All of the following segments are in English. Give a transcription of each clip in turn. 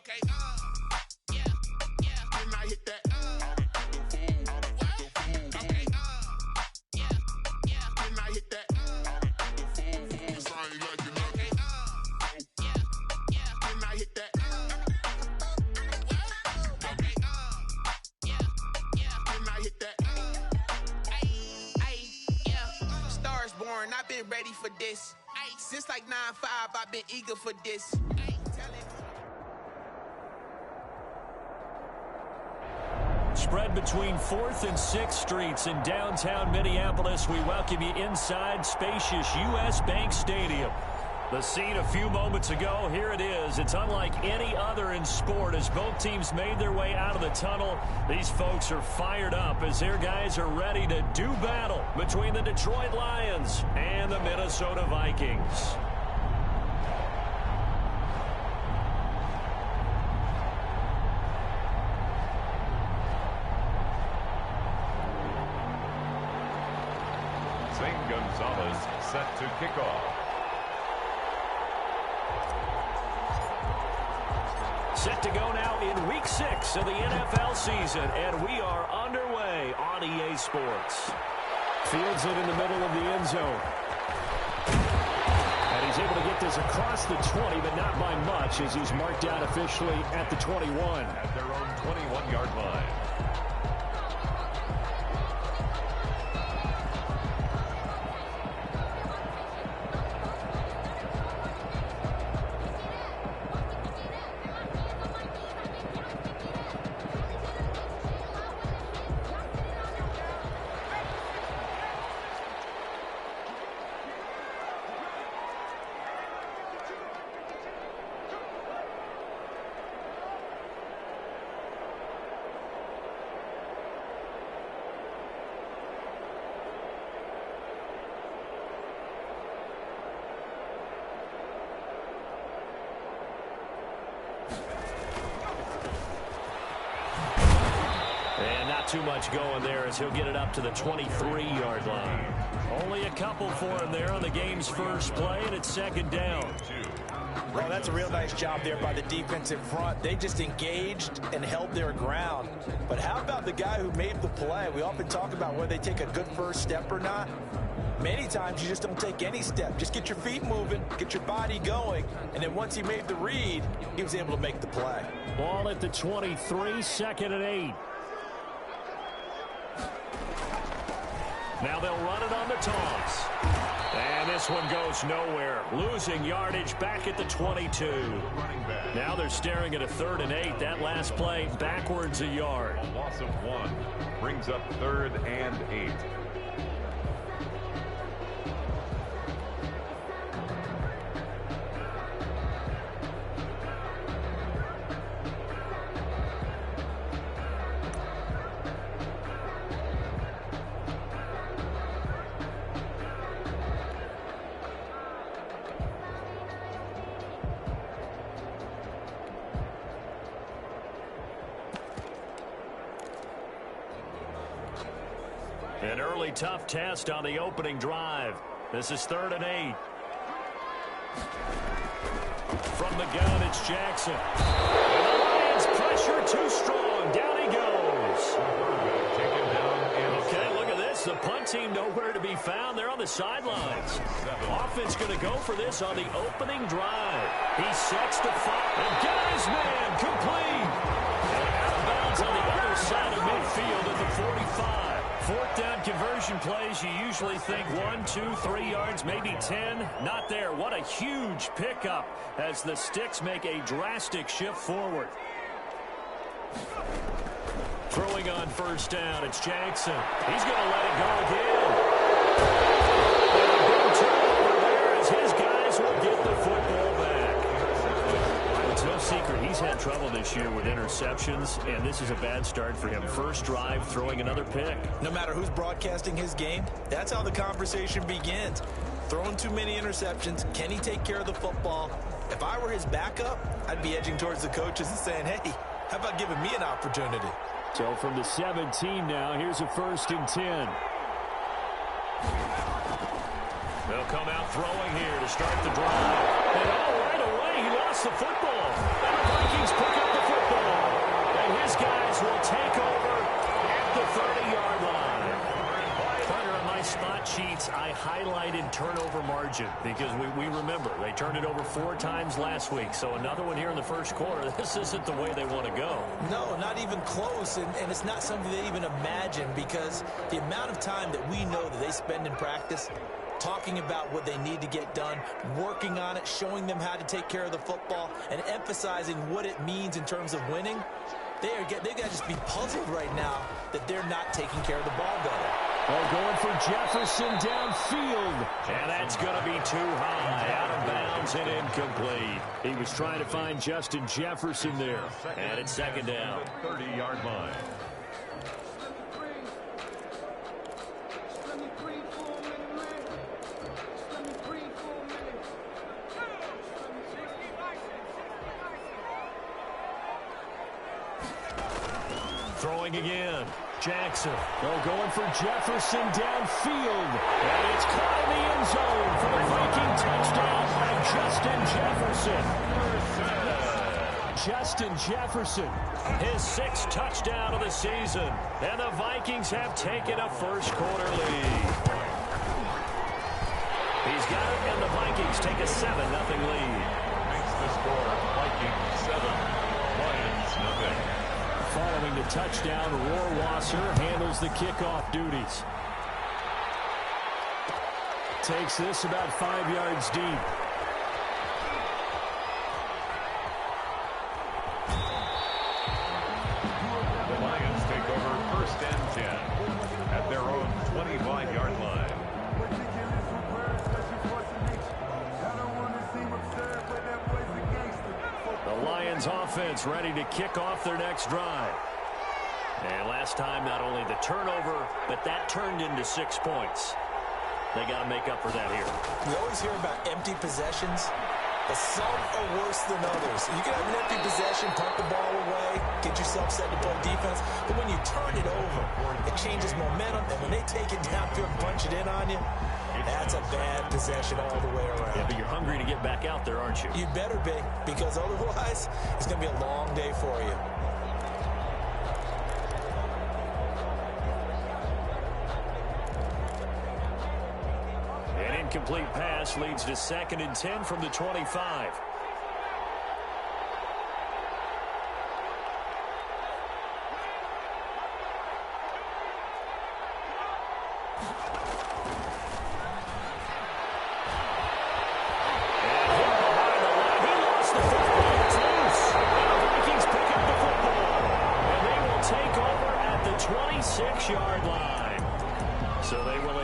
Okay. Yeah. Can I hit that? Okay. Yeah. Can I hit that? Can I hit that? Can I hit that? Yeah. Stars born, I've been ready for this. Since like 9-5, I've been eager for this. Spread between 4th and 6th Streets in downtown Minneapolis. We welcome you inside spacious U.S. Bank Stadium. The scene a few moments ago, here it is. It's unlike any other in sport as both teams made their way out of the tunnel. These folks are fired up as their guys are ready to do battle between the Detroit Lions and the Minnesota Vikings. Gonzalez set to kick off. Set to go now in Week 6 of the NFL season, and we are underway on EA Sports. Fields it in the middle of the end zone. And he's able to get this across the 20, but not by much as he's marked out officially at the 21. At their own 21-yard line. Too much going there as he'll get it up to the 23-yard line. Only a couple for him there on the game's first play, and it's second down. Well, that's a real nice job there by the defensive front. They just engaged and held their ground. But how about the guy who made the play? We often talk about whether they take a good first step or not. Many times you just don't take any step. Just get your feet moving, get your body going, and then once he made the read, he was able to make the play. Ball at the 23, second and 8. Now they'll run it on the toss. And this one goes nowhere. Losing yardage back at the 22. Now they're staring at a 3rd and 8. That last play backwards a yard. A loss of 1 brings up 3rd and 8. An early tough test on the opening drive. This is 3rd and 8. From the gun, it's Jackson. And the Lions pressure too strong. Down he goes. Okay, look at this. The punt team nowhere to be found. They're on the sidelines. Offense going to go for this on the opening drive. He sets the fire and got his man complete. And out of bounds on the other side of midfield at the 45. 4th down conversion plays, you usually think 1, 2, 3 yards, maybe 10. Not there. What a huge pickup as the Sticks make a drastic shift forward. Throwing on 1st down, it's Jackson. He's going to let it go again. And a big turnover there as his guys will get the football back. It's no secret he's had trouble this year with interceptions, and this is a bad start for him. First drive, throwing another pick. No matter who's broadcasting his game, that's how the conversation begins. Throwing too many interceptions, can he take care of the football? If I were his backup, I'd be edging towards the coaches and saying, hey, how about giving me an opportunity? So from the 17 now, here's a 1st and 10. They'll come out throwing here to start the drive. And right away, he lost the football. And the Vikings pick up imagine, because we remember they turned it over 4 times last week. So another one here in the first quarter. This isn't the way they want to go. No, not even close, and it's not something they even imagine, because the amount of time that we know that they spend in practice talking about what they need to get done, working on it, showing them how to take care of the football, and emphasizing what it means in terms of winning, they've got to just be puzzled right now that they're not taking care of the ball better. Oh, going for Jefferson downfield. And that's going to be too high. Out of bounds and incomplete. He was trying to find Justin Jefferson there. And it's second down. 30-yard line. Throwing again. Jackson. Going for Jefferson downfield. And it's caught in the end zone for the Viking touchdown by Justin Jefferson. Justin Jefferson, his 6th touchdown of the season. And the Vikings have taken a first quarter lead. He's got it, and the Vikings take a 7-0 lead. Makes the score Vikings 7, Lions 0. Following the touchdown, Rohrwasser handles the kickoff duties. Takes this about 5 yards deep. The Lions take over 1st and 10 at their own 25-yard line. The Lions offense ready to kick off their next drive. And last time, not only the turnover, but that turned into 6 points. They got to make up for that here. We always hear about empty possessions, but some are worse than others. You can have an empty possession, punt the ball away, get yourself set to play defense, but when you turn it over, it changes momentum, and when they take it downfield and punch it in on you, that's a bad possession all the way around. Yeah, but you're hungry to get back out there, aren't you? You better be, because otherwise, it's going to be a long day for you. An incomplete pass leads to 2nd and 10 from the 25.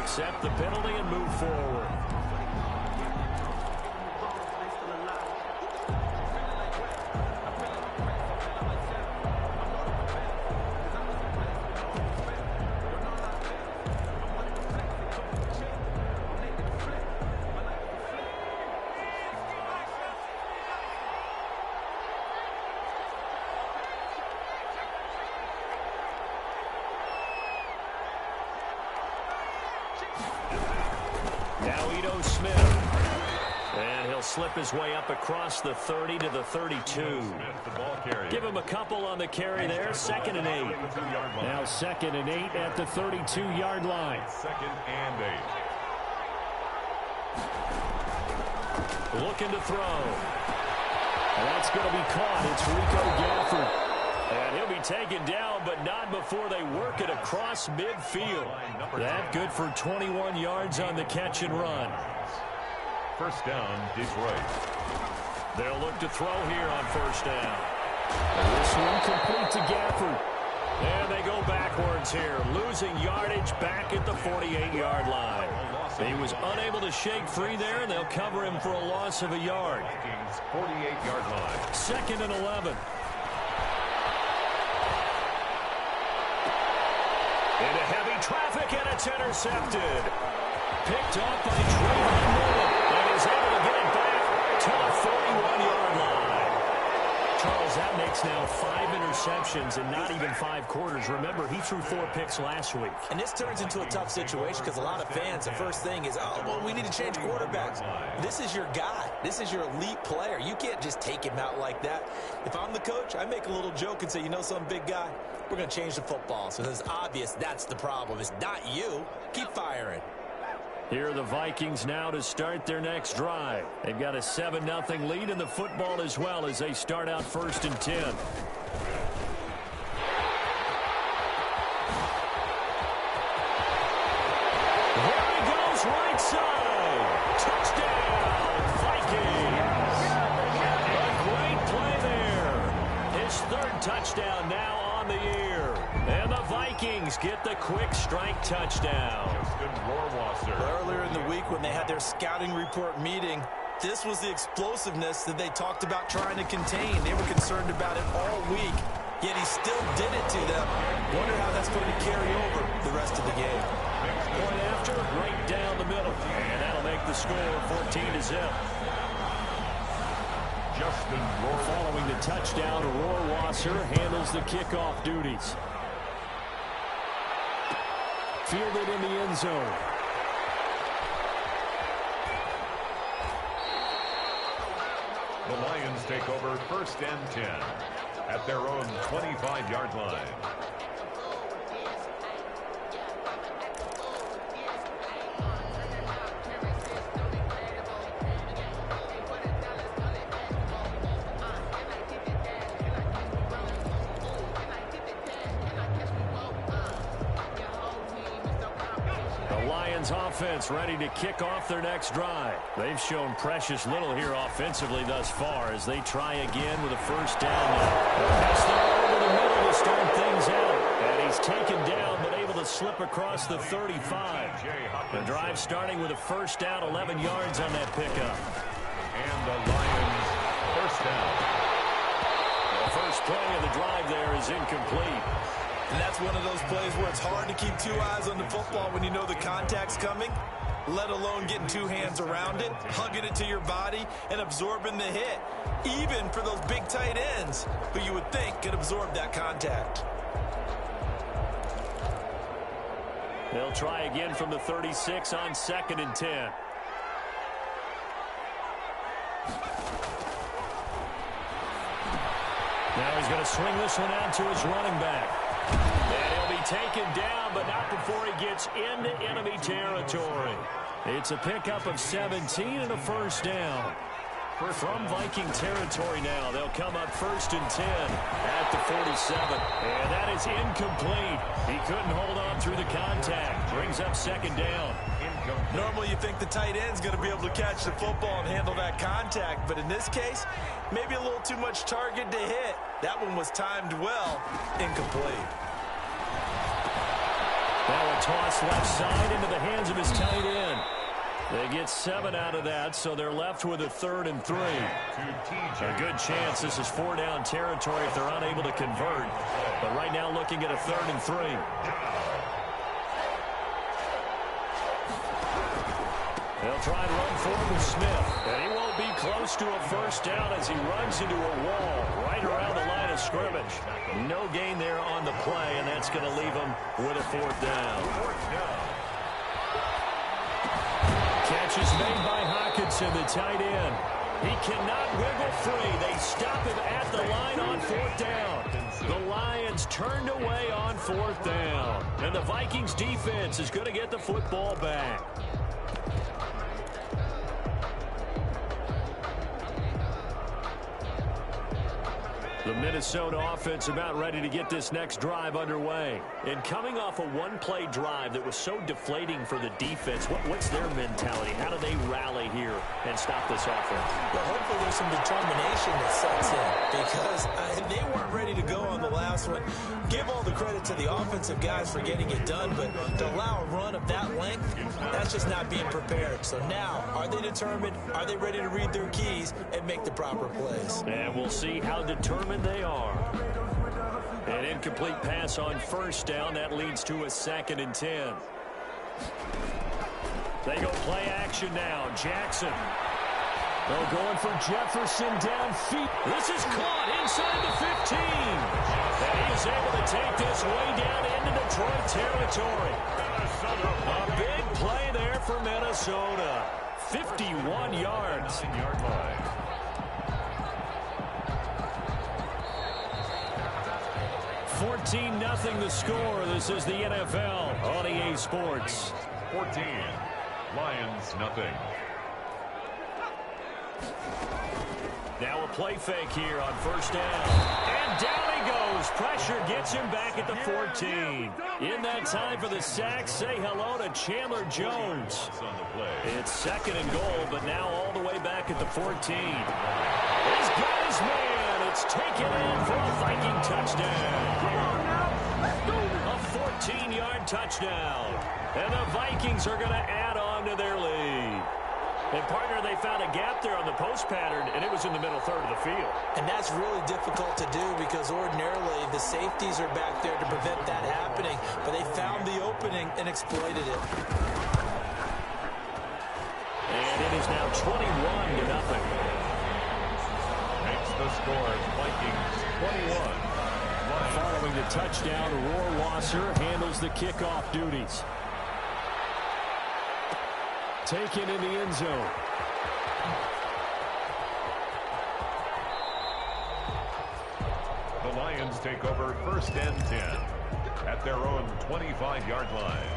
Accept the penalty and move forward. Slip his way up across the 30 to the 32. Give him a couple on the carry there. 2nd and 8. Now 2nd and 8 at the 32-yard line. 2nd and 8. Looking to throw. And that's going to be caught. It's Rico Gafford. And he'll be taken down, but not before they work it across midfield. That good for 21 yards on the catch and run. 1st down, Detroit. They'll look to throw here on 1st down. And this one complete to Gafford. And they go backwards here, losing yardage back at the 48-yard line. He was unable to shake free there, and they'll cover him for a loss of a yard. 48-yard line. 2nd and 11. Into heavy traffic, and it's intercepted. Picked up by Trayvon Mullen. And is able to get it back to the 41-yard line. Charles, that makes now 5 interceptions in not even 5 quarters. Remember, he threw 4 picks last week. And this turns into a tough situation because a lot of fans, the first thing is, oh, well, we need to change quarterbacks. This is your guy. This is your elite player. You can't just take him out like that. If I'm the coach, I make a little joke and say, you know some big guy, we're going to change the football. So it's obvious that's the problem. It's not you. Keep firing. Here are the Vikings now to start their next drive. They've got a 7-0 lead in the football as well as they start out 1st and 10. There he goes, right side. Touchdown, Vikings. A great play there. His 3rd touchdown now on the year. And the Vikings get the quick strike touchdown. Earlier in the week when they had their scouting report meeting, this was the explosiveness that they talked about trying to contain. They were concerned about it all week, yet he still did it to them. Wonder how that's going to carry over the rest of the game. Point after, right down the middle. And that'll make the score 14-0. Following the touchdown, Rohrwasser handles the kickoff duties. Fielded in the end zone. The Lions take over 1st and 10 at their own 25-yard line. Offense ready to kick off their next drive. They've shown precious little here offensively thus far as they try again with a 1st down now. Pass there over the middle to start things out. And he's taken down but able to slip across the 35. The drive starting with a 1st down, 11 yards on that pickup. And the Lions 1st down. The first play of the drive there is incomplete. And that's one of those plays where it's hard to keep 2 eyes on the football when you know the contact's coming, let alone getting 2 hands around it, hugging it to your body, and absorbing the hit, even for those big tight ends who you would think could absorb that contact. They'll try again from the 36 on 2nd and 10. Now he's going to swing this one out to his running back. And he'll be taken down, but not before he gets into enemy territory. It's a pickup of 17 and a 1st down. From Viking territory now, they'll come up 1st and 10 at the 47. And that is incomplete. He couldn't hold on through the contact. Brings up 2nd down. Normally you think the tight end's going to be able to catch the football and handle that contact, but in this case, maybe a little too much target to hit. That one was timed well. Incomplete. Now a toss left side into the hands of his tight end. They get 7 out of that, so they're left with a 3rd and 3. A good chance this is 4-down territory if they're unable to convert. But right now looking at a 3rd and 3. They'll try and run forward with Smith. And he won't be close to a 1st down as he runs into a wall right around the line of scrimmage. No gain there on the play, and that's going to leave him with a 4th down. Catch is made by Hawkinson, the tight end. He cannot wiggle free. They stop him at the line on 4th down. The Lions turned away on 4th down. And the Vikings defense is going to get the football back. The Minnesota offense about ready to get this next drive underway. And coming off a one-play drive that was so deflating for the defense, what's their mentality? How do they rally here and stop this offense? Well, hopefully there's some determination that sets in because they weren't ready to go on the last one. Give all the credit to the offensive guys for getting it done, but to allow a run of that length, that's just not being prepared. So now, are they determined? Are they ready to read their keys and make the proper plays? And we'll see how determined they are. An incomplete pass on 1st down. That leads to a 2nd and 10. They go play action now. Jackson. They're going for Jefferson downfield. This is caught inside the 15. And he is able to take this way down into Detroit territory. A big play there for Minnesota. 51 yards. 14-0 the score. This is the NFL on EA Sports. 14. Lions nothing. Now a play fake here on first down. And down he goes. Pressure gets him back at the 14. In that time for the sack, say hello to Chandler Jones. It's second and goal, but now all the way back at the 14. He's got his man. It's taken in for a Viking touchdown. Come on now. Let's do this. A 14-yard touchdown. And the Vikings are going to add on to their lead. And, partner, they found a gap there on the post pattern, and it was in the middle third of the field. And that's really difficult to do because ordinarily the safeties are back there to prevent that happening, but they found the opening and exploited it. And it is now 21-0. Makes the score, Vikings 21. Following the touchdown, Rohrwasser handles the kickoff duties. Taken in the end zone. The Lions take over first and 10 at their own 25-yard line.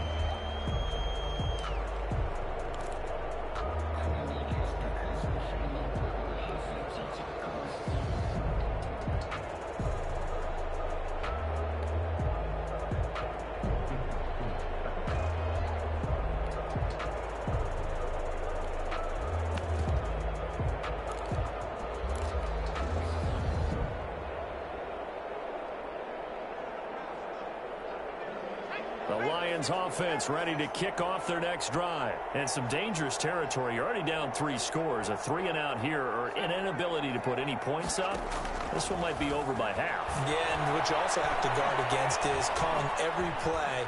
Offense ready to kick off their next drive. And some dangerous territory. You're already down 3 scores. A 3 and out here, or an inability to put any points up. This one might be over by half. Yeah, and what you also have to guard against is calling every play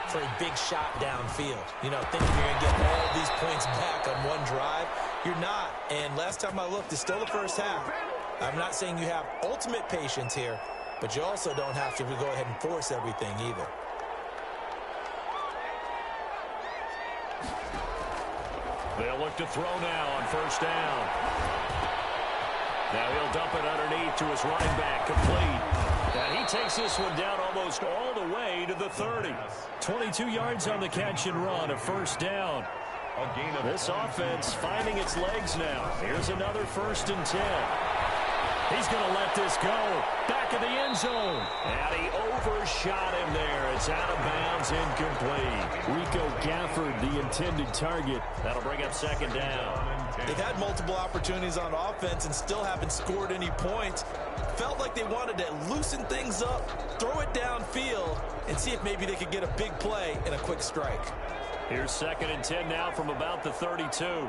for a big shot downfield. You know, thinking you're going to get all these points back on one drive. You're not. And last time I looked, it's still the first half. I'm not saying you have ultimate patience here, but you also don't have to go ahead and force everything either. They'll look to throw now on first down. Now he'll dump it underneath to his running back, complete. And he takes this one down almost all the way to the 30. 22 yards on the catch and run, a first down. This offense finding its legs now. Here's another first and 10. He's going to let this go. Back in the end zone. And he overshot him there. It's out of bounds, incomplete. Rico Gafford, the intended target. That'll bring up second down. They've had multiple opportunities on offense and still haven't scored any points. Felt like they wanted to loosen things up, throw it downfield, and see if maybe they could get a big play and a quick strike. Here's second and 10 now from about the 32.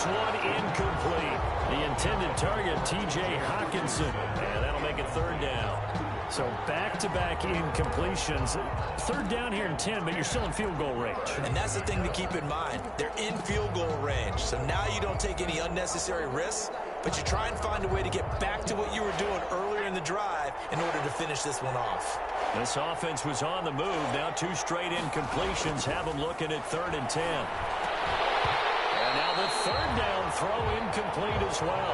One incomplete. The intended target, T.J. Hawkinson. And that'll make it third down. So back-to-back incompletions. Third down here in 10, but you're still in field goal range. And that's the thing to keep in mind. They're in field goal range. So now you don't take any unnecessary risks, but you try and find a way to get back to what you were doing earlier in the drive in order to finish this one off. This offense was on the move. Now 2 straight incompletions have them looking at third and 10. Now the third down throw incomplete as well.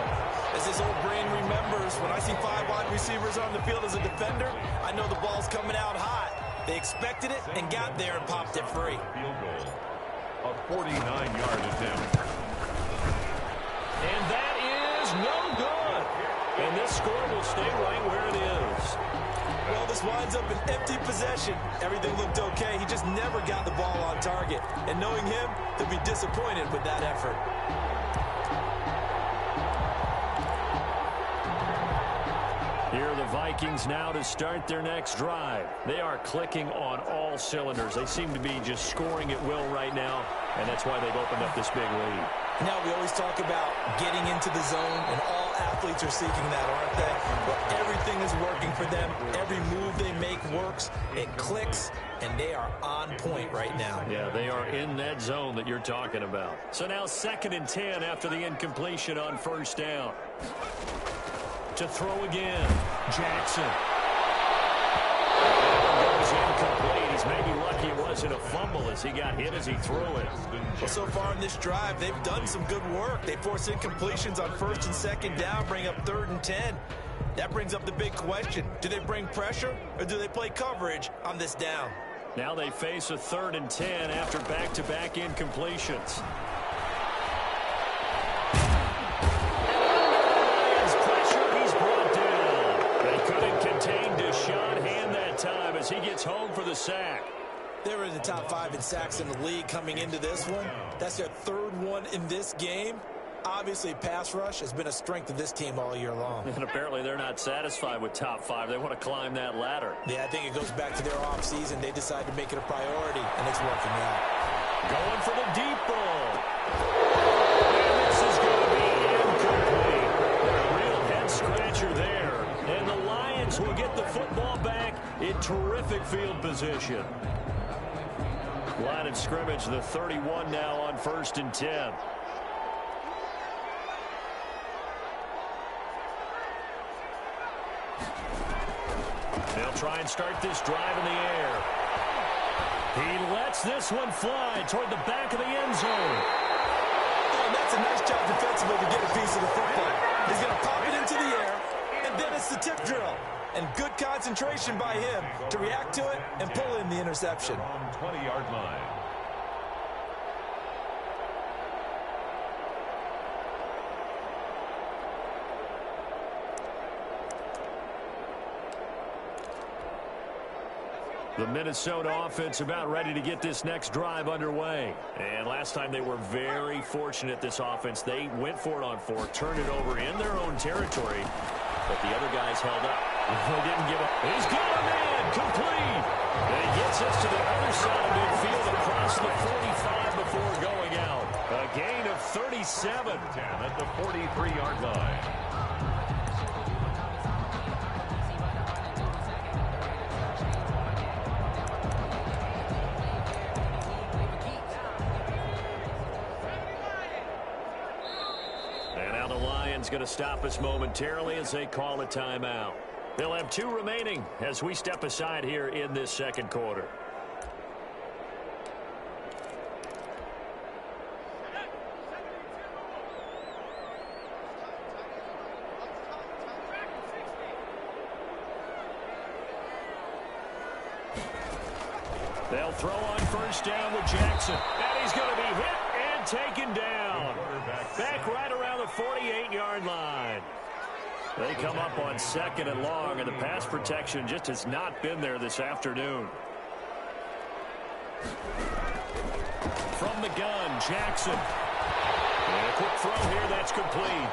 As his old brain remembers, when I see 5 wide receivers on the field as a defender, I know the ball's coming out hot. They expected it and got there and popped it free. Field goal, a 49-yard attempt. And that is no good. And this score will stay right where it is. Well, this winds up an empty possession. Everything looked okay. He just never got the ball on target. And knowing him, he'll be disappointed with that effort. Here are the Vikings now to start their next drive. They are clicking on all cylinders. They seem to be just scoring at will right now, and that's why they've opened up this big lead. Now, we always talk about getting into the zone, and all athletes are seeking that, aren't they? But everything is working for them. Every move they make works. It clicks, and they are on point right now. Yeah, they are in that zone that you're talking about. So now second and 10 after the incompletion on first down. To throw again, Jackson. Goes incomplete. He's maybe lucky it was causing a fumble as he got hit as he threw it. Well, so far in this drive, they've done some good work. They force incompletions on 1st and 2nd down, bring up 3rd and 10. That brings up the big question. Do they bring pressure or do they play coverage on this down? Now they face a 3rd and 10 after back-to-back incompletions. As he gets home for the sack. They were in the top 5 in sacks in the league coming into this one. That's their 3rd one in this game. Obviously, pass rush has been a strength of this team all year long. And apparently they're not satisfied with top 5. They want to climb that ladder. Yeah, I think it goes back to their offseason. They decided to make it a priority, and it's working out. Going for the deep ball. And this is going to be incomplete. A real head-scratcher there. And the Lions will get the football back in terrific field position. Line of scrimmage, the 31 now on 1st and 10. They'll try and start this drive in the air. He lets this one fly toward the back of the end zone. Oh, that's a nice job defensively to get a piece of the football. He's going to pop it into the air, and then it's the tip drill. And good concentration by him to react to it and pull in the interception. On 20-yard line. The Minnesota offense about ready to get this next drive underway. And last time they were very fortunate, this offense. They went for it on 4, turned it over in their own territory, but the other guys held up. They didn't give up. He's got a man, complete. And he gets us to the other side of midfield across the 45 before going out. A gain of 37. 10 at the 43-yard line. Going to stop us momentarily as they call a timeout. They'll have 2 remaining as we step aside here in this 2nd quarter. They'll throw on 1st down with Jackson. And he's going to be hit and taken down. Back right around the 48-yard line. They come up on 2nd and long, and the pass protection just has not been there this afternoon. From the gun, Jackson. And a quick throw here, that's complete.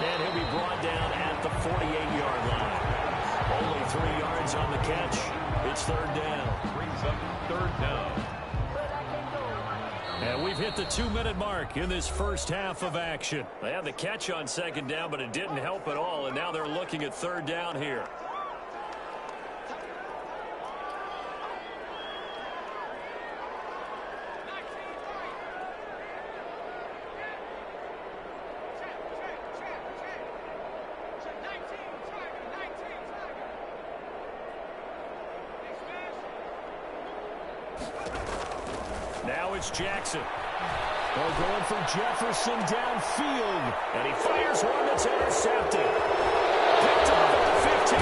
And he'll be brought down at the 48-yard line. Only 3 yards on the catch. It's 3rd down. Brings up 3rd down. And we've hit the 2-minute mark in this first half of action. They had the catch on 2nd down, but it didn't help at all, and now they're looking at 3rd down here. Now it's Jackson. They're going for Jefferson downfield. And he fires one that's intercepted. Picked off at the 15.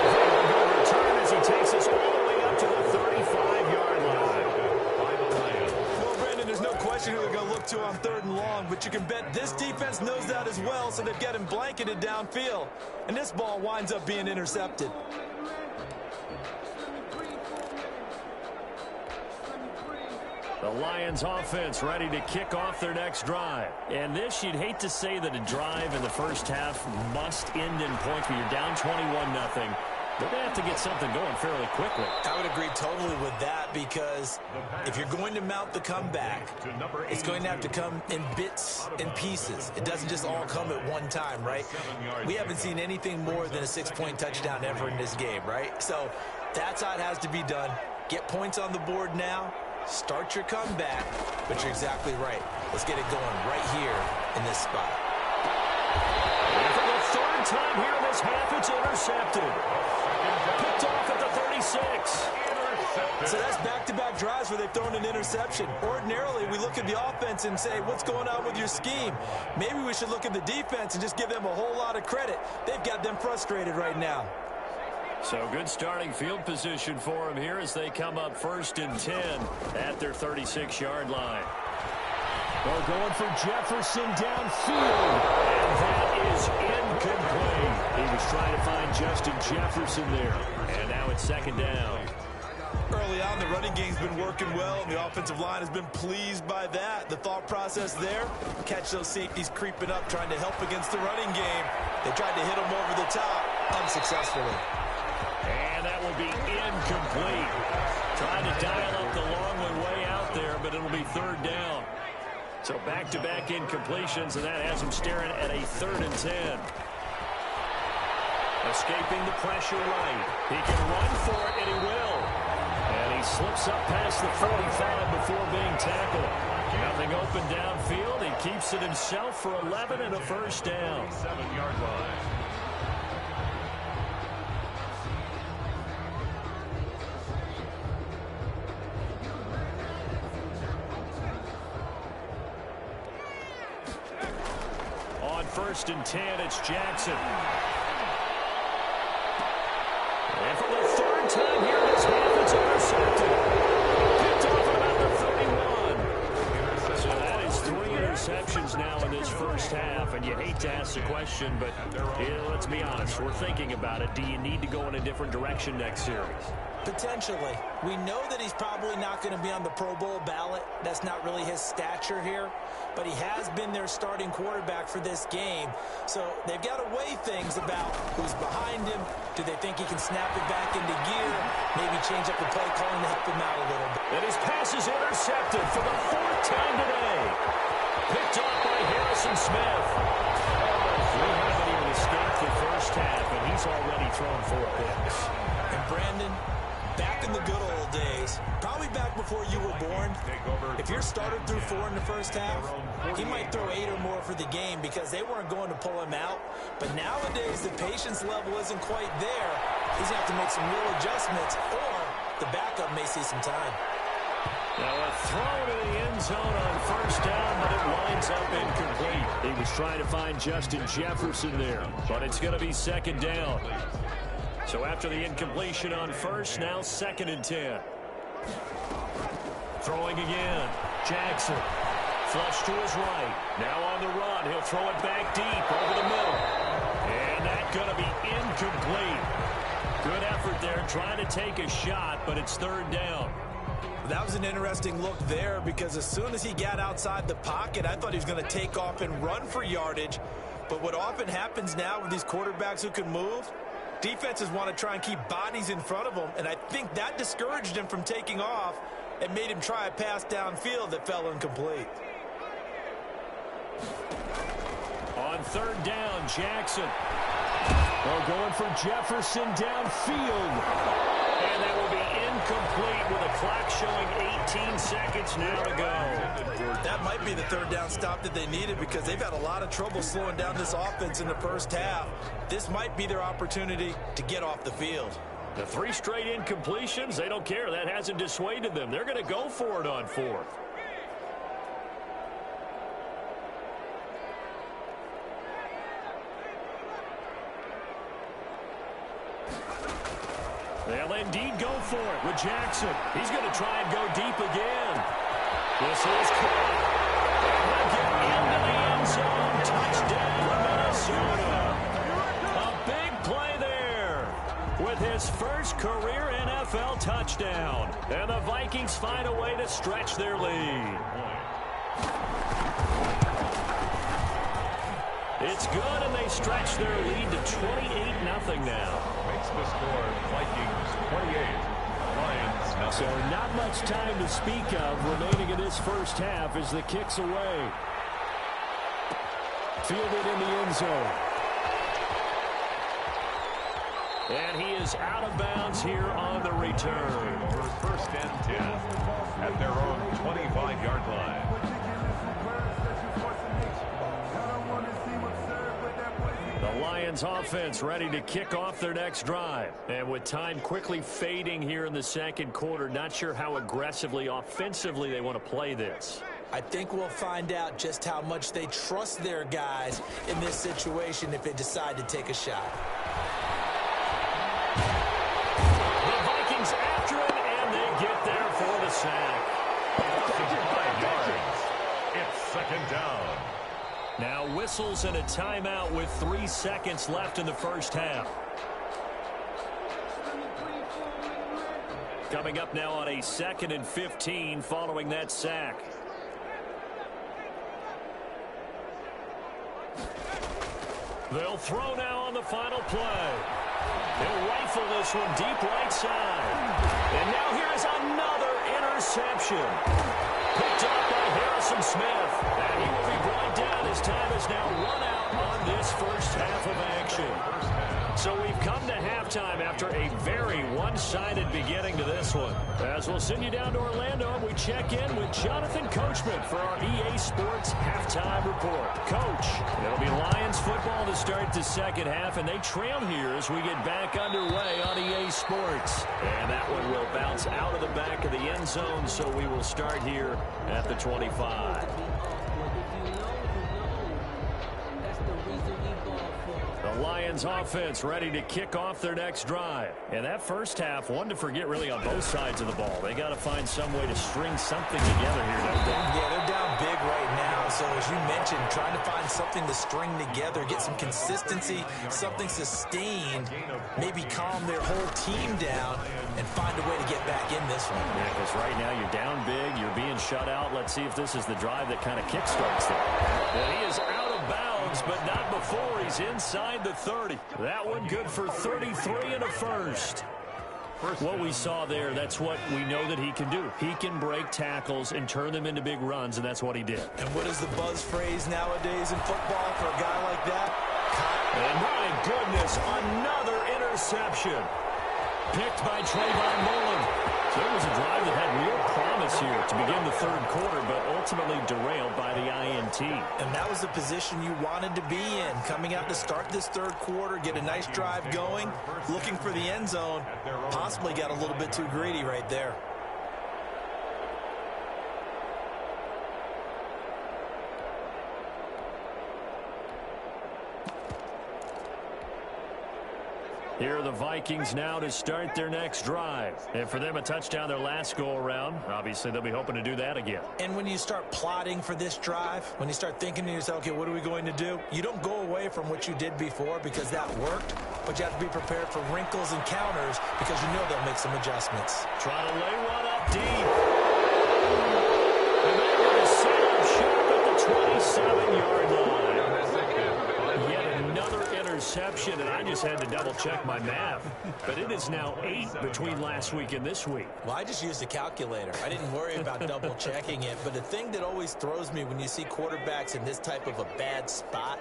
And the return as he takes us all the way up to the 35-yard line. Well, Brandon, there's no question who they're going to look to on 3rd and long, but you can bet this defense knows that as well, so they've got him blanketed downfield. And this ball winds up being intercepted. The Lions offense ready to kick off their next drive. And this, you'd hate to say that a drive in the first half must end in points, but you're down 21-0. They're going to have to get something going fairly quickly. I would agree totally with that, because if you're going to mount the comeback, it's going to have to come in bits and pieces. It doesn't just all come at one time, right? We haven't seen anything more than a 6-point touchdown ever in this game, right? So that's how it has to be done. Get points on the board now. Start your comeback, but you're exactly right. Let's get it going right here in this spot. And for the 3rd time here in this half, it's intercepted. Picked off at the 36. So that's back-to-back drives where they've thrown an interception. Ordinarily, we look at the offense and say, what's going on with your scheme? Maybe we should look at the defense and just give them a whole lot of credit. They've got them frustrated right now. So good starting field position for them here as they come up 1st and 10 at their 36-yard line. Well, going for Jefferson downfield, and that is incomplete. He was trying to find Justin Jefferson there, and now it's 2nd down. Early on, the running game's been working well, and the offensive line has been pleased by that. The thought process there, catch those safeties creeping up, trying to help against the running game. They tried to hit them over the top, unsuccessfully. And that will be incomplete. Trying to dial up the long way out there, but it'll be 3rd down. So back-to-back incompletions, and that has him staring at a 3rd and 10. Escaping the pressure right. He can run for it, and he will. And he slips up past the 45 before being tackled. Nothing open downfield. He keeps it himself for 11 and a 1st down. 7-yard line. On 1st and 10, it's Jackson. And for the 3rd time here in this half, it's intercepted. Picked off at about the 31. So that is 3 interceptions now in this 1st half, and you hate to ask the question, but let's be honest, we're thinking about it. Do you need to go in a different direction next series? Potentially. We know that he's probably not going to be on the Pro Bowl ballot. That's not really his stature here. But he has been their starting quarterback for this game. So they've got to weigh things about who's behind him. Do they think he can snap it back into gear? Maybe change up the play calling to help him out a little bit. And his pass is intercepted for the 4th time today. Picked off by Harrison Smith. We haven't even escaped the 1st half, and he's already thrown 4 picks. And Brandon, back in the good old days, probably back before you were born, if your starter threw 4 in the 1st half, he might throw 8 or more for the game because they weren't going to pull him out. But nowadays, the patience level isn't quite there. He's going to have to make some real adjustments, or the backup may see some time. Now a throw to the end zone on 1st down, but it winds up incomplete. He was trying to find Justin Jefferson there, but it's going to be 2nd down. So after the incompletion on 1st, now 2nd and 10. Throwing again. Jackson. Flush to his right. Now on the run. He'll throw it back deep over the middle. And that's going to be incomplete. Good effort there trying to take a shot, but it's 3rd down. That was an interesting look there because as soon as he got outside the pocket, I thought he was going to take off and run for yardage. But what often happens now with these quarterbacks who can move, defenses want to try and keep bodies in front of them, and I think that discouraged him from taking off and made him try a pass downfield that fell incomplete. On 3rd down, Jackson. Well, going for Jefferson downfield. And that will be incomplete with a clock showing 18 seconds now to go. That might be the 3rd down stop that they needed because they've had a lot of trouble slowing down this offense in the 1st half. This might be their opportunity to get off the field. The 3 straight incompletions, they don't care. That hasn't dissuaded them. They're going to go for it on 4th. They'll indeed go for it with Jackson. He's going to try and go deep again. This is caught. And they'll get into the end zone. Touchdown, Minnesota. A big play there with his first career NFL touchdown. And the Vikings find a way to stretch their lead. It's good, and they stretch their lead to 28-0 now. Makes the score Vikings 28, Lions nothing. So not much time to speak of remaining in this 1st half as the kick's away. Fielded in the end zone. And he is out of bounds here on the return. For 1st and 10 at their own 25-yard line. The Lions Lions offense ready to kick off their next drive. And with time quickly fading here in the second quarter, not sure how aggressively, offensively they want to play this. I think we'll find out just how much they trust their guys in this situation if they decide to take a shot. The Vikings after him, and they get there for the sack. 5 yards. It's second down. Now whistles and a timeout with 3 seconds left in the first half. Coming up now on a 2nd and 15 following that sack. They'll throw now on the final play. He'll rifle this one deep right side. And now here's another interception. Picked up by Harrison Smith. And he will be brought down as time has now run out on this first half of action. So we've come to halftime after a very one-sided beginning to this one. As we'll send you down to Orlando, and we check in with Jonathan Coachman for our EA Sports Halftime Report. Coach, it'll be Lions football to start the second half, and they trail here as we get back underway on EA Sports. And that one will bounce out of the back of the end zone, so we will start here at the 25. The Lions offense ready to kick off their next drive. And that first half, one to forget really on both sides of the ball. They got to find some way to string something together here, don't they? Yeah, they're down big right now. So as you mentioned, trying to find something to string together, get some consistency, something sustained, maybe calm their whole team down and find a way to get back in this one. Yeah, because right now you're down big, you're being shut out. Let's see if this is the drive that kind of kickstarts them. And he is out of bounds, but not before he's inside the 30. That one good for 33 and a first. What we saw there, that's what we know that he can do. He can break tackles and turn them into big runs, and that's what he did. And what is the buzz phrase nowadays in football for a guy like that? And my goodness, another interception. Picked by Trayvon Mullen. So it was a drive that had real promise here to begin the third quarter, but ultimately derailed by the INT. And that was the position you wanted to be in, coming out to start this third quarter, get a nice drive going, looking for the end zone, possibly got a little bit too greedy right there. Here are the Vikings now to start their next drive. And for them, a touchdown their last go-around. Obviously, they'll be hoping to do that again. And when you start plotting for this drive, when you start thinking to yourself, okay, what are we going to do? You don't go away from what you did before because that worked, but you have to be prepared for wrinkles and counters because you know they'll make some adjustments. Trying to lay one up deep. And they're going to set up shop at the 27-yard line. Yet another interception, and I just had to double-check my math. But it is now 8 between last week and this week. Well, I just used a calculator. I didn't worry about double-checking it. But the thing that always throws me when you see quarterbacks in this type of a bad spot,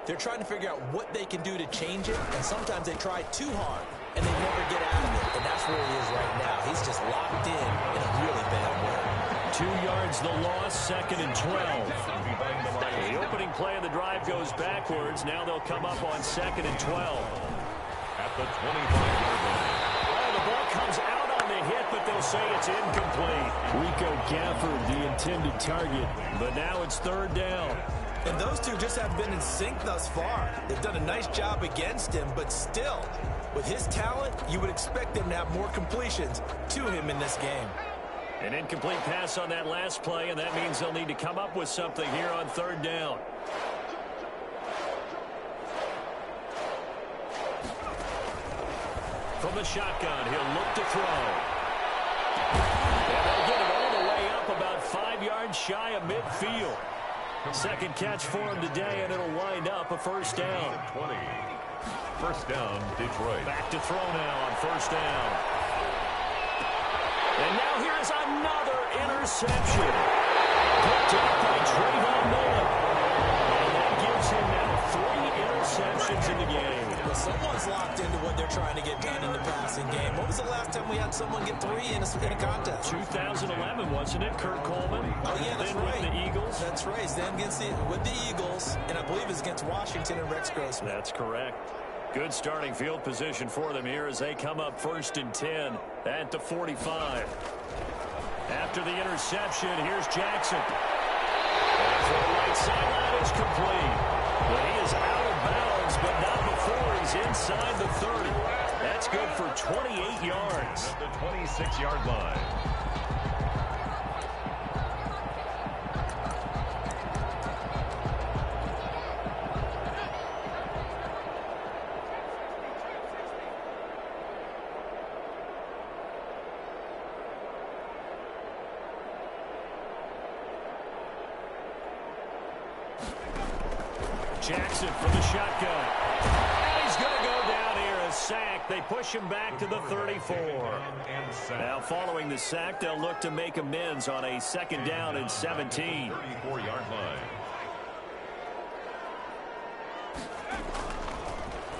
they're trying to figure out what they can do to change it, and sometimes they try too hard, and they never get out of it. And that's where he is right now. He's just locked in a really bad way. 2 yards the loss, 2nd and 12. The opening play of the drive goes backwards. Now they'll come up on 2nd and 12. At the 25-yard line. Oh, the ball comes out on the hit, but they'll say it's incomplete. Rico Gafford, the intended target, but now it's 3rd down. And those two just have been in sync thus far. They've done a nice job against him, but still, with his talent, you would expect them to have more completions to him in this game. An incomplete pass on that last play, and that means they'll need to come up with something here on 3rd down. From the shotgun, he'll look to throw. And they'll get it all the way up about 5 yards shy of midfield. Second catch for him today, and it'll wind up a 1st down. 20. 1st down, Detroit. Back to throw now on 1st down. And now here's another interception. Picked up by Trayvon Mullen. And that gives him now 3 interceptions in the game. Well, someone's locked into what they're trying to get done in the passing game. When was the last time we had someone get 3 in a contest? 2011, wasn't it? Kurt Coleman. Oh, yeah, that's then right. With the Eagles. That's right. Then with the Eagles, and I believe it's against Washington and Rex Grossman. That's correct. Good starting field position for them here as they come up 1st and 10 at the 45. After the interception, here's Jackson. And for the right sideline, it's complete. Well, he is out of bounds, but not before he's inside the 30. That's good for 28 yards. At the 26-yard line. Jackson from the shotgun. And he's going to go down here, a sack. They push him back to the 34. Now following the sack, they'll look to make amends on a 2nd down and 17. 34-yard line.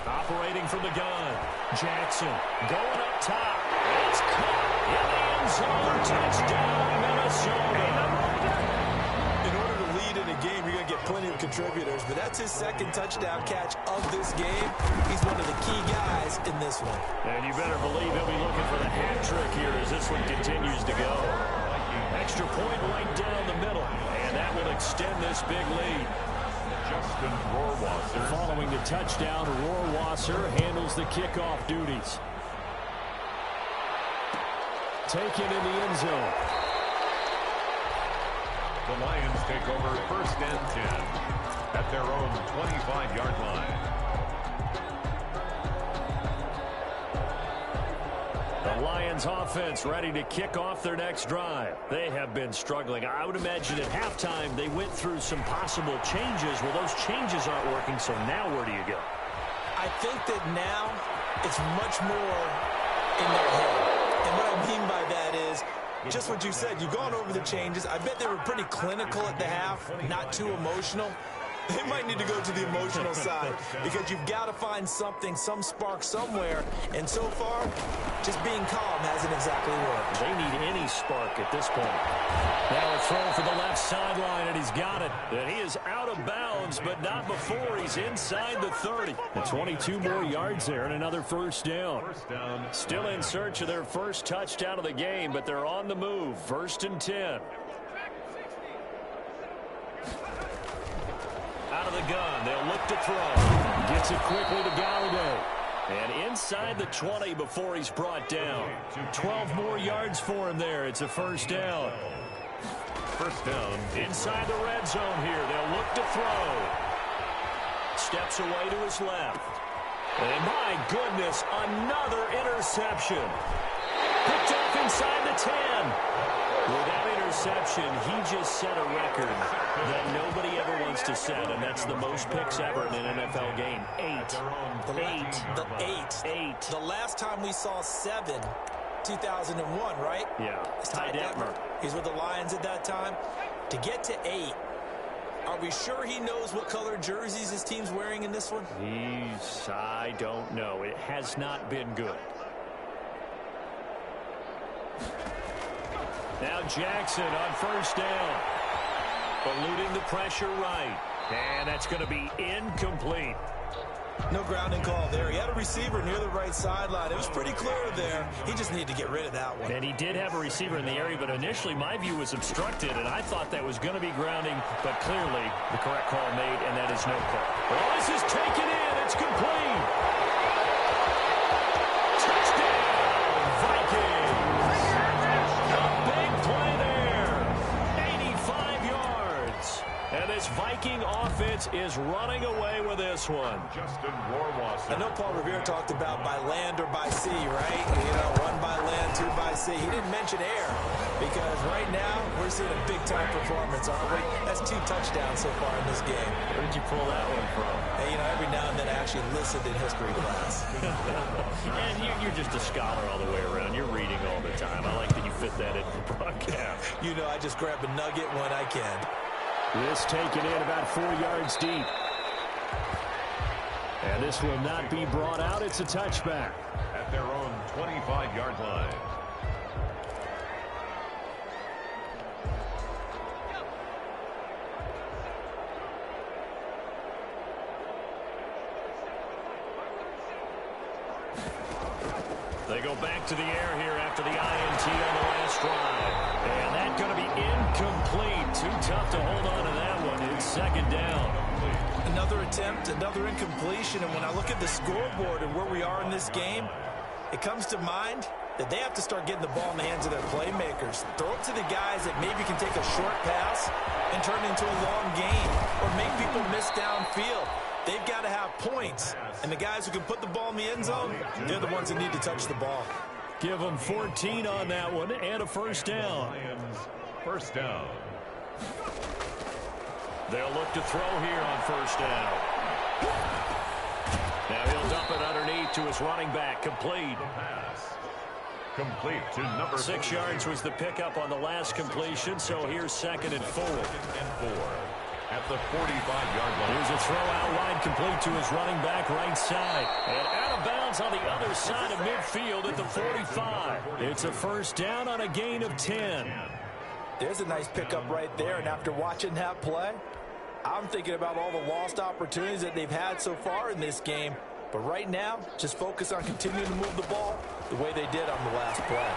Operating from the gun. Jackson going up top. It's caught in the end zone. Touchdown, Minnesota. In order to lead in a game, you're going to get plenty of contributors, but that's his 2nd touchdown catch of this game. He's one of the key guys in this one. And you better believe he'll be looking for the hat trick here as this one continues to go. Extra point right down the middle, and that will extend this big lead. Justin Rohrwasser. Following the touchdown, Rohrwasser handles the kickoff duties. Taken in the end zone. The Lions take over 1st and 10 at their own 25-yard line. The Lions offense ready to kick off their next drive. They have been struggling. I would imagine at halftime they went through some possible changes. Well, those changes aren't working, so now where do you go? I think that now it's much more in their head. And what I mean by that is just what you said. You've gone over the changes. I bet they were pretty clinical at the half, not too emotional. They might need to go to the emotional side because you've got to find something, some spark somewhere. And so far, just being calm hasn't exactly worked. They need any spark at this point. Now a throw for the left sideline, and he's got it. And he is out of bounds, but not before he's inside the 30. And 22 more yards there and another 1st down. Still in search of their 1st touchdown of the game, but they're on the move. 1st and 10. Out of the gun, they'll look to throw. Gets it quickly to Galladay. And inside the 20 before he's brought down. 12 more yards for him there. It's a 1st down. 1st down. Inside the red zone here. They'll look to throw. Steps away to his left. And my goodness, another interception. Picked up inside the 10. With that interception, he just set a record that nobody ever wants to set, and that's the most picks ever in an NFL game. 8. The last time we saw 7, 2001, right? Yeah. Ty Detmer. He's with the Lions at that time. To get to 8, are we sure he knows what color jerseys his team's wearing in this one? I don't know. It has not been good. Now Jackson on 1st down. Eluding the pressure right. And that's going to be incomplete. No grounding call there. He had a receiver near the right sideline. It was pretty clear there. He just needed to get rid of that one. And he did have a receiver in the area, but initially my view was obstructed, and I thought that was going to be grounding, but clearly the correct call made, and that is no call. Well, this is taken in. It's complete. Touchdown, Vikings. A big play there. 85 yards. And this Viking offense is running away with this one. Justin Rohrwasser. I know Paul Revere talked about by land or by sea, right? You know, 1 by land, 2 by sea. He didn't mention air because right now we're seeing a big-time performance, aren't we? That's 2 touchdowns so far in this game. Where did you pull that one from? Hey, you know, every now and then I actually listened in history class. And you're just a scholar all the way around. You're reading all the time. I like that you fit that in the broadcast. You know, I just grab a nugget when I can. This taken in about 4 yards deep. And this will not be brought out. It's a touchback. At their own 25-yard line. They go back to the air here after the INT on the last drive. And that's going to be incomplete. Too tough to hold on to that one. It's second down. Another attempt, another incompletion. And when I look at the scoreboard and where we are in this game, it comes to mind that they have to start getting the ball in the hands of their playmakers. Throw it to the guys that maybe can take a short pass and turn it into a long gain or make people miss downfield. They've got to have points. And the guys who can put the ball in the end zone, they're the ones that need to touch the ball. Give them 14 on that one and a first down. Lions, first down. They'll look to throw here on first down. Now he'll dump it underneath to his running back. Complete. Pass. Complete to number 6 yards was the pickup on the last completion, so here's second and 4. At the 45-yard line. Here's a throw out wide, complete to his running back right side. And out of bounds on the other side of midfield at the 45. It's a first down on a gain of 10. There's a nice pickup right there, and after watching that play, I'm thinking about all the lost opportunities that they've had so far in this game. But right now, just focus on continuing to move the ball the way they did on the last play.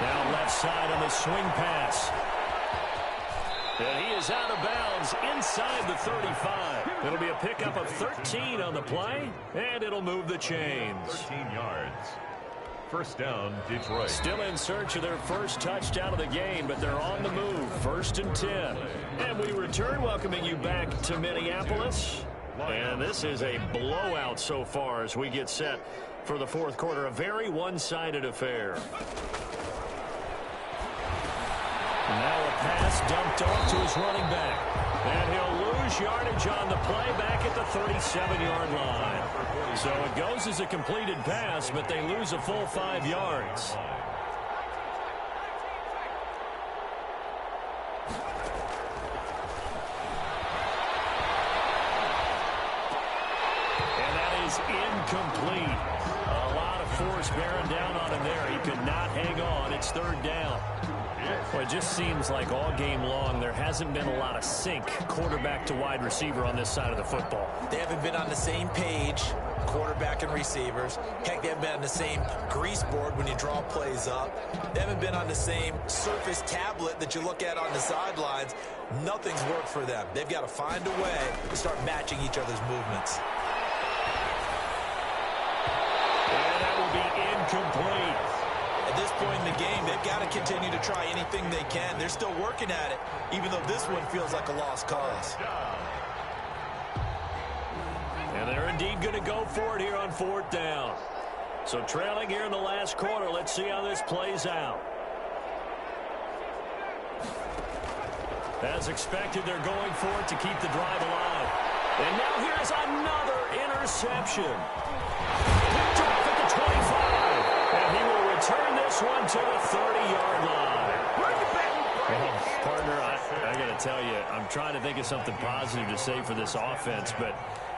Now left side on the swing pass. And he is out of bounds inside the 35. It'll be a pickup of 13 on the play, and it'll move the chains. 13 yards. First down, Detroit. Still in search of their first touchdown of the game, but they're on the move. First and 10. And we return, welcoming you back to Minneapolis. And this is a blowout so far as we get set for the fourth quarter. A very one-sided affair. Now a pass dumped off to his running back. And he'll lose yardage on the play back at the 37-yard line. So it goes as a completed pass, but they lose a full 5 yards. And that is incomplete. A lot of force bearing down on him there. He could not hang on. It's third down. Well, it just seems like all game long there hasn't been a lot of sync quarterback to wide receiver on this side of the football. They haven't been on the same page, quarterback and receivers. Heck, they haven't been on the same grease board when you draw plays up. They haven't been on the same surface tablet that you look at on the sidelines. Nothing's worked for them. They've got to find a way to start matching each other's movements. And that will be incomplete. At this point in the game, they've got to continue to try anything they can. They're still working at it, even though this one feels like a lost cause. And they're indeed going to go for it here on fourth down. So trailing here in the last quarter, let's see how this plays out. As expected, they're going for it to keep the drive alive. And now here's another interception. Picked off at the 25. And he will return this one to the 30-yard line. Well, partner, I got to tell you, I'm trying to think of something positive to say for this offense, but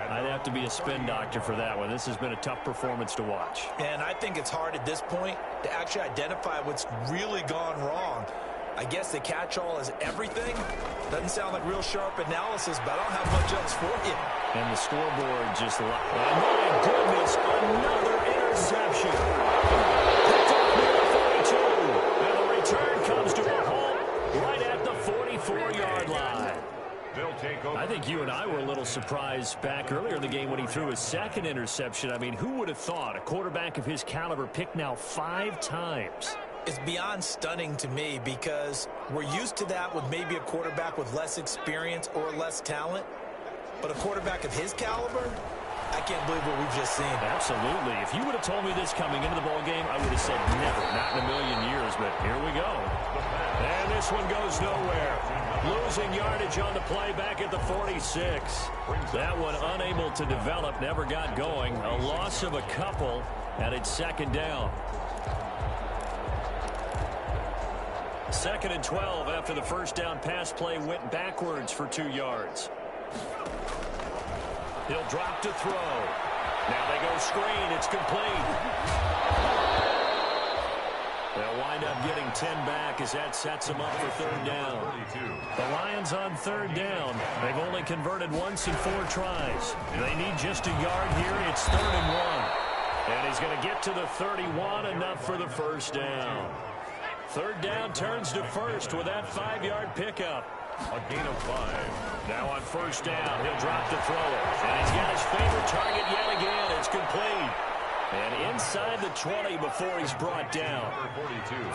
I'd have to be a spin doctor for that one. This has been a tough performance to watch. And I think it's hard at this point to actually identify what's really gone wrong. I guess the catch-all is everything. Doesn't sound like real sharp analysis, but I don't have much else for you. And the scoreboard just... Oh, my goodness, another interception. Picked up near the 42. And the return comes to a halt right at the 44-yard line. They'll take over. I think you and I were a little surprised back earlier in the game when he threw his second interception. I mean, who would have thought a quarterback of his caliber picked now 5 times? It's beyond stunning to me because we're used to that with maybe a quarterback with less experience or less talent. But a quarterback of his caliber, I can't believe what we've just seen. Absolutely. If you would have told me this coming into the ball game, I would have said never, not in a million years. But here we go. And this one goes nowhere. Losing yardage on the play back at the 46. That one unable to develop, never got going. A loss of a couple, and it's second down. Second and 12 after the first down pass play went backwards for 2 yards. He'll drop to throw. Now they go screen. It's complete. They'll wind up getting 10 back as that sets them up for third down. The Lions on third down. They've only converted once in 4 tries. They need just a yard here. It's 3rd and 1. And he's going to get to the 31, enough for the first down. Third down turns to first with that 5-yard pickup. A gain of 5. Now on first down, he'll drop to throw it. And he's got his favorite target yet again. It's complete. And inside the 20 before he's brought down.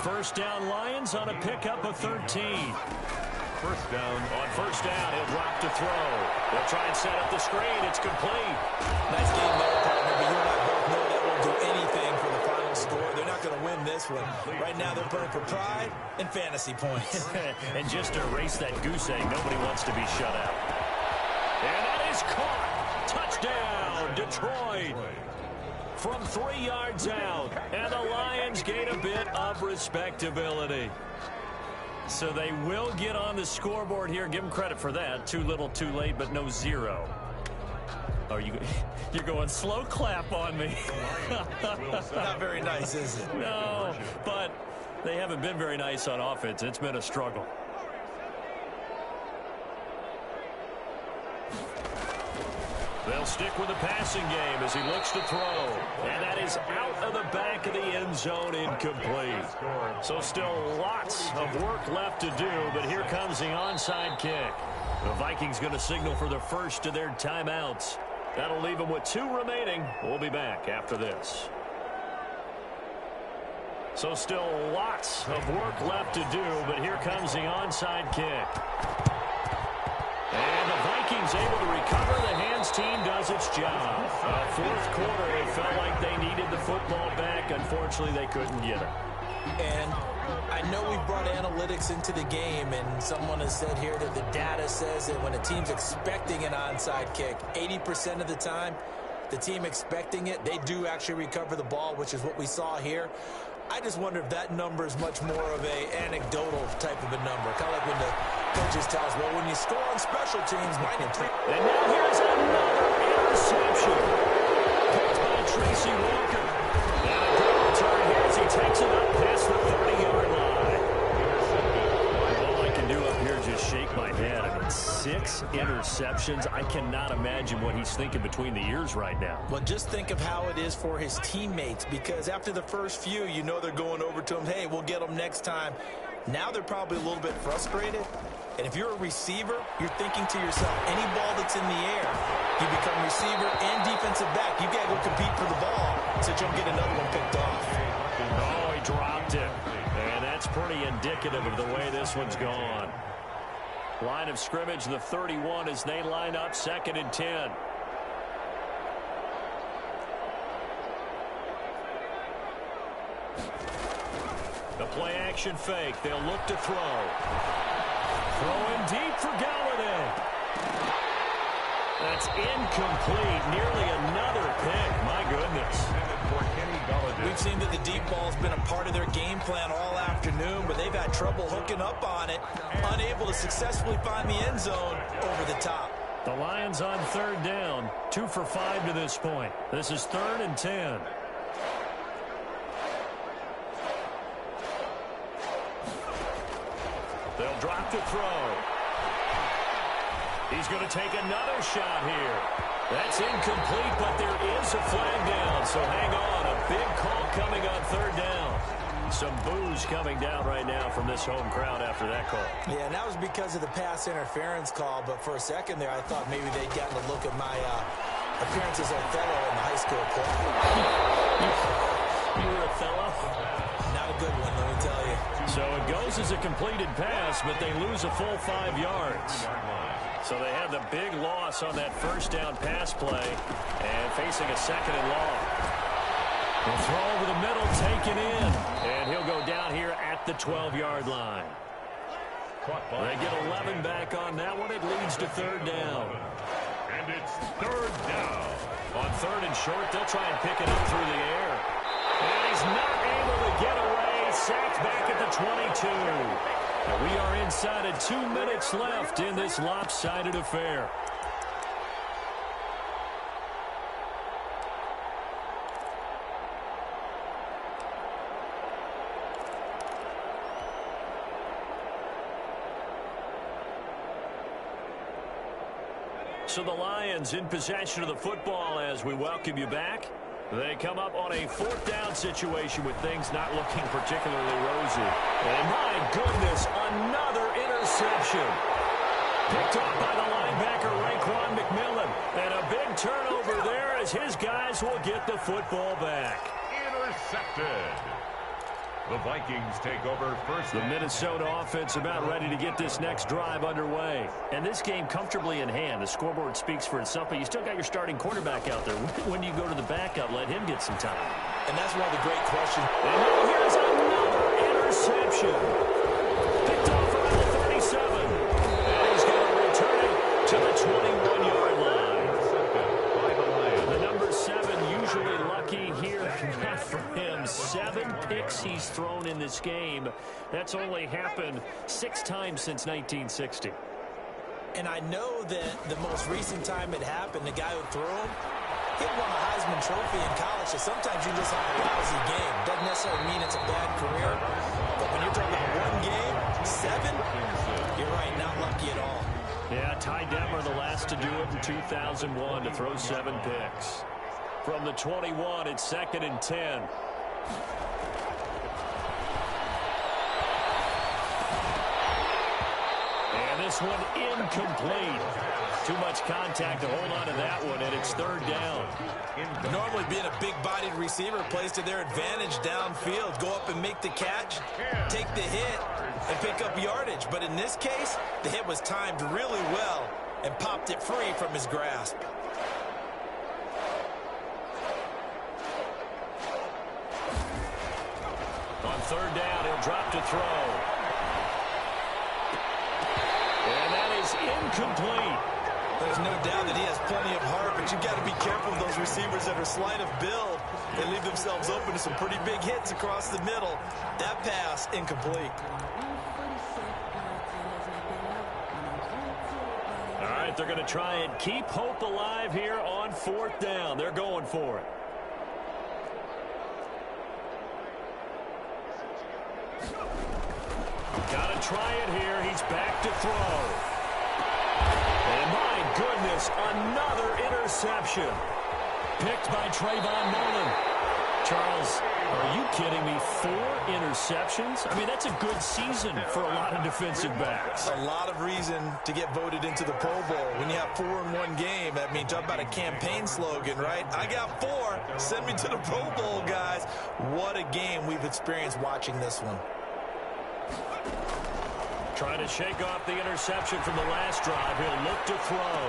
First down Lions on a pickup of 13. First down. On first down, he'll drop to throw. They'll try and set up the screen. It's complete. Nice game there, partner, but you and I both know that won't do anything for the final score. They're not going to win this one. Right now they're playing for pride and fantasy points. And just to erase that goose egg, nobody wants to be shut out. And that is caught. Touchdown, Detroit. From 3 yards out. And the Lions gain a bit of respectability. So they will get on the scoreboard here. Give them credit for that. Too little, too late, but no 0. Oh, you're going slow clap on me. Not very nice, is it? No, but they haven't been very nice on offense. It's been a struggle. They'll stick with the passing game as he looks to throw. And that is out of the back of the end zone, incomplete. So still lots of work left to do, but here comes the onside kick. The Vikings going to signal for the first of their timeouts. That'll leave them with 2 remaining. We'll be back after this. So still lots of work left to do, but here comes the onside kick. And the Vikings able to recover. The hands team does its job. Fourth quarter, they felt like they needed the football back. Unfortunately, they couldn't get it. And I know we brought analytics into the game, and someone has said here that the data says that when a team's expecting an onside kick, 80% of the time, the team expecting it, they do actually recover the ball, which is what we saw here. I just wonder if that number is much more of a anecdotal type of a number. Kind of like when the coaches tell us, well, when you score on special teams, 93. And now here's another interception. Picked by Tracy Walker. Now a good return here as he takes it up past the 30-yard line. All I can do up here is just shake my head. I mean, 6 interceptions. I cannot imagine what he's thinking between the ears right now. Well, just think of how it is for his teammates, because after the first few, you know they're going over to him, hey, we'll get them next time. Now they're probably a little bit frustrated. And if you're a receiver, you're thinking to yourself, any ball that's in the air, you become receiver and defensive back. You got to go compete for the ball so that you don't get another one picked off. Oh, he dropped it. And that's pretty indicative of the way this one's gone. Line of scrimmage, the 31, as they line up 2nd and 10. The play action fake. They'll look to throw. Throwing deep for Galladay. That's incomplete. Nearly another pick. My goodness. We've seen that the deep ball's been a part of their game plan all afternoon, but they've had trouble hooking up on it, unable to successfully find the end zone over the top. The Lions on third down, 2 for 5 to this point. This is 3rd and 10. They'll drop to throw. He's going to take another shot here. That's incomplete, but there is a flag down, so hang on. A big call coming on third down. Some boos coming down right now from this home crowd after that call. Yeah, and that was because of the pass interference call, but for a second there I thought maybe they'd gotten a look at my appearance as Othello in the high school play. You were Othello? Not a good one, let me tell you. So it goes as a completed pass, but they lose a full 5 yards. So they have the big loss on that first down pass play and facing a 2nd and long. They'll throw over the middle, taken in, and he'll go down here at the 12-yard line. They get 11 back on that one. It leads to third down. And it's third down. On 3rd and short, they'll try and pick it up through the air. And he's not able to get away. Sacked back at the 22. And we are inside of 2 minutes left in this lopsided affair. So the Lions in possession of the football as we welcome you back. They come up on a fourth down situation with things not looking particularly rosy. And my goodness, another interception. Picked up by the linebacker, Raekwon McMillan. And a big turnover there as his guys will get the football back. Intercepted. The Vikings take over first. The Minnesota offense about ready to get this next drive underway. And this game comfortably in hand. The scoreboard speaks for itself, but you still got your starting quarterback out there. When do you go to the backup? Let him get some time. And that's one of the great questions. And now here's another interception. Picked off around the 37. And he's going to return it to the 21-yard line. The number 7 usually lucky here. Not for him. 7 picks he's thrown in this game. That's only happened 6 times since 1960. And I know that the most recent time it happened, the guy who threw him, he won a Heisman Trophy in college, so sometimes you just have a lousy game. Doesn't necessarily mean it's a bad career, but when you're talking about one game, 7, you're right, not lucky at all. Yeah, Ty Detmer the last to do it in 2001 to throw 7 picks. From the 21, it's 2nd and 10. And this one incomplete. Too much contact to hold on to that one, and it's 3rd down. Normally being a big-bodied receiver plays to their advantage downfield. Go up and make the catch, take the hit, and pick up yardage. But in this case, the hit was timed really well and popped it free from his grasp. On 3rd down, he'll drop to throw. And that is incomplete. There's no doubt that he has plenty of heart, but you've got to be careful of those receivers that are slight of build. They leave themselves open to some pretty big hits across the middle. That pass, incomplete. All right, they're going to try and keep hope alive here on 4th down. They're going for it. Got to try it here. He's back to throw. And my goodness, another interception. Picked by Trayvon Mullen. Charles, are you kidding me? 4 interceptions? I mean, that's a good season for a lot of defensive backs. A lot of reason to get voted into the Pro Bowl. When you have 4 in one game, that means talk about a campaign slogan, right? I got 4. Send me to the Pro Bowl, guys. What a game we've experienced watching this one. Trying to shake off the interception from the last drive. He'll look to throw.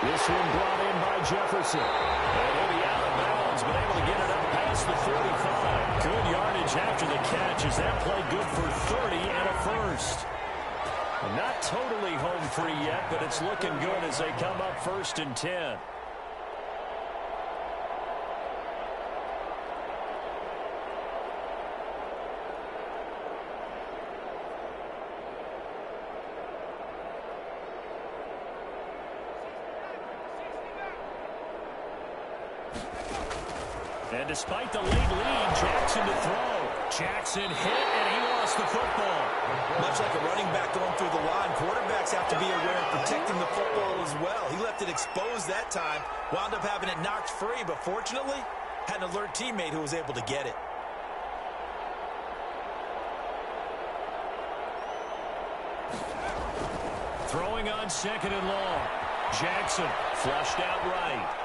This one brought in by Jefferson. And he'll be out of bounds, but able to get it up past the 45. Good yardage after the catch as that play good for 30 and a first. Not totally home free yet, but it's looking good as they come up 1st and 10. And despite the late lead, Jackson to throw. Jackson hit, and he lost the football. Much like a running back going through the line, quarterbacks have to be aware of protecting the football as well. He left it exposed that time, wound up having it knocked free, but fortunately, had an alert teammate who was able to get it. Throwing on 2nd and long. Jackson flushed out right.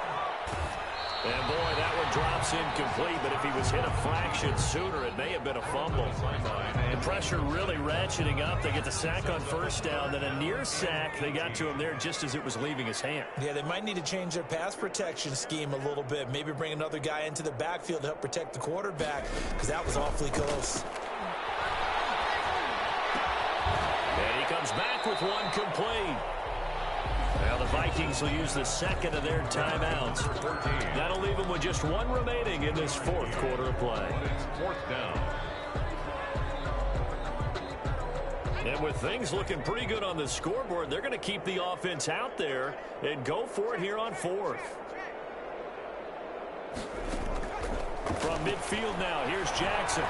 And, boy, that one drops incomplete, but if he was hit a fraction sooner, it may have been a fumble. And pressure really ratcheting up. They get the sack on 1st down, then a near sack. They got to him there just as it was leaving his hand. Yeah, they might need to change their pass protection scheme a little bit. Maybe bring another guy into the backfield to help protect the quarterback, because that was awfully close. And he comes back with one complete. Now the Vikings will use the 2nd of their timeouts. That'll leave them with just 1 remaining in this 4th quarter of play. 4th down. And with things looking pretty good on the scoreboard, they're going to keep the offense out there and go for it here on 4th. From midfield now, here's Jackson.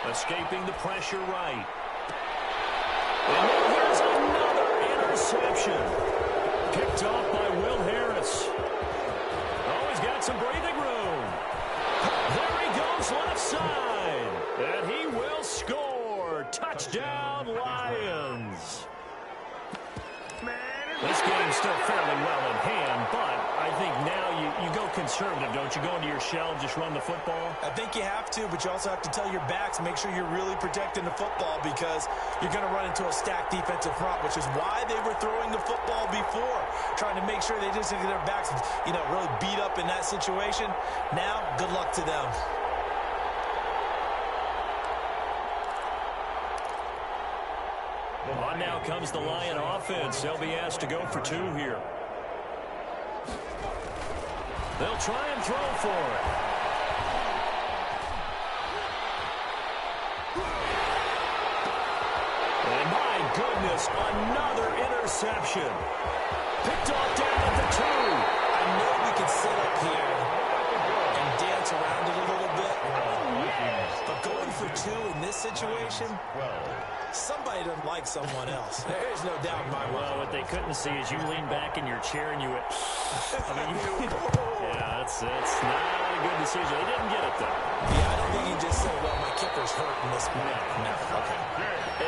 Escaping the pressure right. And now here's another interception. Picked off by Will Harris. Oh, he's got some breathing room. There he goes left side. And he will score. Touchdown, Lions. This game's still fairly well in hand, but I think now you go conservative, don't you? Go into your shell and just run the football? I think you have to, but you also have to tell your backs, make sure you're really protecting the football because you're going to run into a stacked defensive front, which is why they were throwing the football before, trying to make sure they just get their backs, really beat up in that situation. Now, good luck to them. On now comes the Lion offense. They'll be asked to go for 2 here. They'll try and throw for it. And my goodness, another interception. Picked off down at the 2. I know we can sit up here and dance around it a little bit, but going for 2 in this situation, somebody doesn't like someone else. There's no doubt in my mind. Well, what they couldn't see is you lean back in your chair and you went, yeah, that's not a good decision. They didn't get it, though. Yeah, I don't think you just said, well, my kicker's hurt in this one. No. Okay.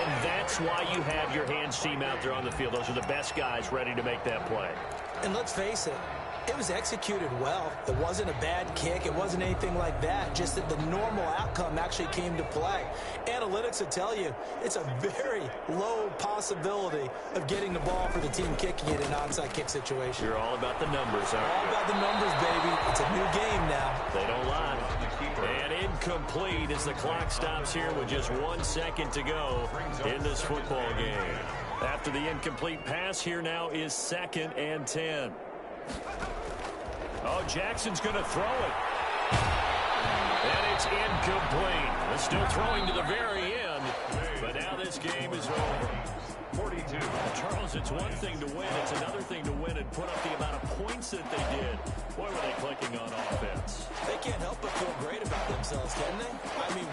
And that's why you have your hands team out there on the field. Those are the best guys ready to make that play. And let's face it, it was executed well. It wasn't a bad kick. It wasn't anything like that. Just that the normal outcome actually came to play. Analytics will tell you it's a very low possibility of getting the ball for the team kicking it in an onside kick situation. You're all about the numbers, aren't you? All about the numbers, baby. It's a new game now. They don't lie. And incomplete as the clock stops here with just 1 second to go in this football game. After the incomplete pass, here now is 2nd and 10. Oh, Jackson's going to throw it. And it's incomplete. They're still throwing to the very end. But now this game is over. 42. Charles, it's one thing to win. It's another thing to win and put up the amount of points that they did. Boy, were they clicking on offense. They can't help but feel great about themselves, can they? I mean,